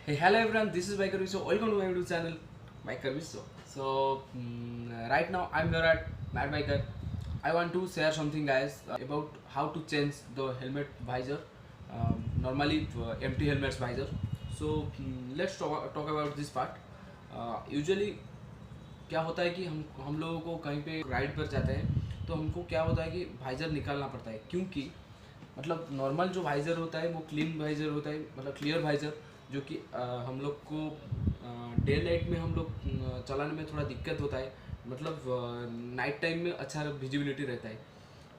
Hey, hello everyone, this is Biker Viso. Welcome to my YouTube channel, Biker Viso. So, right now I'm here at Mad Biker. I want to share something, guys, about how to change the helmet visor. Normally, empty helmets visor. So, let's talk about this part. Usually, क्या होता है कि हम लोगों को कहीं पे ride पर जाते हैं तो हमको क्या होता है कि वाइजर निकालना पड़ता है, क्योंकि मतलब नॉर्मल जो वाइजर होता है वो क्लीन वाइजर होता है, मतलब क्लियर वाइजर, जो कि हम लोग को डे लाइट में हम लोग चलाने में थोड़ा दिक्कत होता है, मतलब नाइट टाइम में अच्छा विजिबिलिटी रहता है।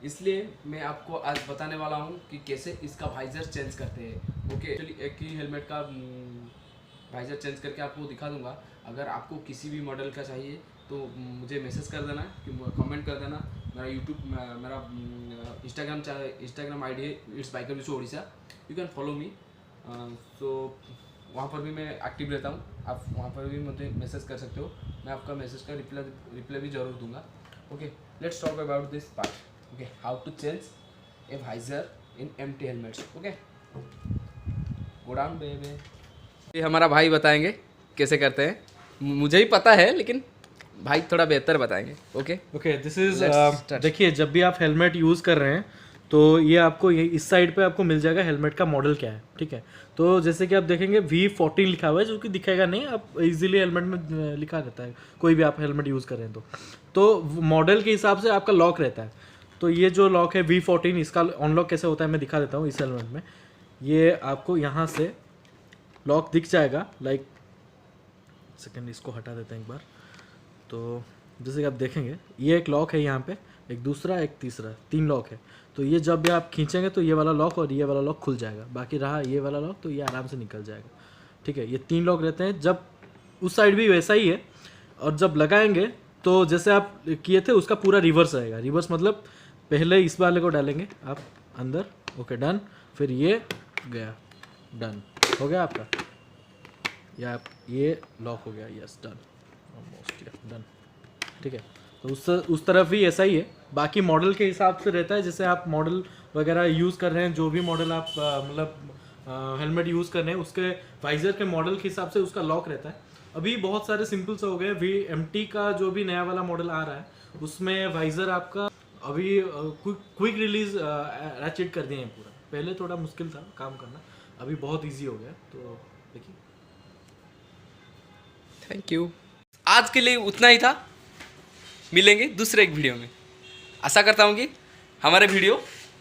इसलिए मैं आपको आज बताने वाला हूँ कि कैसे इसका वाइजर चेंज करते हैं। ओके, चलिए एक ही हेलमेट का वाइजर चेंज करके आपको दिखा दूंगा। अगर आपको किसी भी मॉडल का चाहिए तो मुझे मैसेज कर देना, कि कमेंट कर देना। मेरा यूट्यूब, मेरा इंस्टाग्राम आईडी है, it's biker Visho Odisha. You can follow me. So वहाँ पर भी मैं एक्टिव रहता हूँ, आप वहाँ पर भी मुझे मैसेज कर सकते हो। मैं आपका मैसेज का रिप्लाई भी ज़रूर दूंगा। Okay, let's talk about this part. Okay, how to change a visor in empty helmets. Okay, go down baby. ये हमारा भाई बताएंगे कैसे करते हैं। मुझे ही पता है लेकिन भाई थोड़ा बेहतर बताएंगे। ओके, दिस इज देखिए, जब भी आप हेलमेट यूज़ कर रहे हैं तो ये आपको ये इस साइड पे आपको मिल जाएगा हेलमेट का मॉडल क्या है। ठीक है, तो जैसे कि आप देखेंगे V14 लिखा हुआ है, जो कि दिखेगा नहीं, आप इजीली हेलमेट में लिखा रहता है कोई भी आप हेलमेट यूज़ कर रहे हैं तो मॉडल के हिसाब से आपका लॉक रहता है। तो ये जो लॉक है V14, इसका अनलॉक कैसे होता है मैं दिखा देता हूँ। इस हेलमेट में ये आपको यहाँ से लॉक दिख जाएगा, लाइक सेकेंड, इसको हटा देते हैं एक बार। तो जैसे कि आप देखेंगे ये एक लॉक है यहाँ पे, एक दूसरा, एक तीसरा, 3 लॉक है। तो ये जब भी आप खींचेंगे तो ये वाला लॉक और ये वाला लॉक खुल जाएगा, बाकी रहा ये वाला लॉक तो ये आराम से निकल जाएगा। ठीक है, ये 3 लॉक रहते हैं। जब उस साइड भी वैसा ही है, और जब लगाएंगे तो जैसे आप किए थे उसका पूरा रिवर्स रहेगा। रिवर्स मतलब पहले इस वाले को डालेंगे आप अंदर, ओके डन, फिर ये गया, डन हो गया आपका, या आप ये लॉक हो गया, यस डन, ऑलमोस्ट डन। ठीक है, तो उस तरफ भी ऐसा ही है। बाकी मॉडल के हिसाब से रहता है, जैसे आप मॉडल वगैरह यूज़ कर रहे हैं, जो भी मॉडल आप मतलब हेलमेट यूज़ कर रहे हैं उसके वाइजर के मॉडल के हिसाब से उसका लॉक रहता है। अभी बहुत सारे सिंपल से हो गए। VMT का जो भी नया वाला मॉडल आ रहा है उसमें वाइजर आपका अभी क्विक रिलीज रैचेट कर दिए हैं पूरा। पहले थोड़ा मुश्किल था काम करना, अभी बहुत ईजी हो गया। तो देखिए, थैंक यू। आज के लिए उतना ही था, मिलेंगे दूसरे एक वीडियो में। आशा करता हूँ कि हमारे वीडियो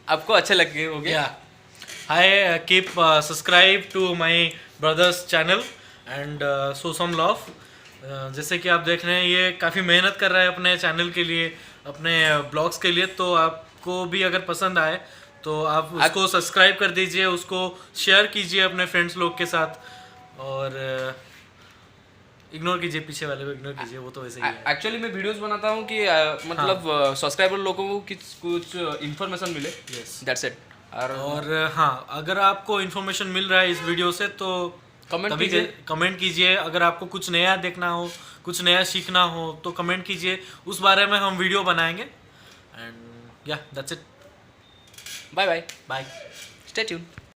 आपको अच्छे लगे होंगे। Hi, keep subscribe to my brother's channel and show some love. जैसे कि आप देख रहे हैं ये काफ़ी मेहनत कर रहा है अपने चैनल के लिए, अपने ब्लॉग्स के लिए। तो आपको भी अगर पसंद आए तो आप उसको सब्सक्राइब कर दीजिए, उसको शेयर कीजिए अपने फ्रेंड्स लोग के साथ, और इग्नोर कीजिए पीछे वाले को, इग्नोर कीजिए, वो तो वैसे ही है। एक्चुअली मैं वीडियोस बनाता हूँ कि मतलब सब्सक्राइबर लोगों को कुछ इन्फॉर्मेशन मिले, दैट्स इट। और हाँ, अगर आपको इन्फॉर्मेशन मिल रहा है इस वीडियो से तो कमेंट कीजिए। अगर आपको कुछ नया देखना हो, कुछ नया सीखना हो तो कमेंट कीजिए, उस बारे में हम वीडियो बनाएंगे। And yeah that's it, bye bye, bye, stay tune.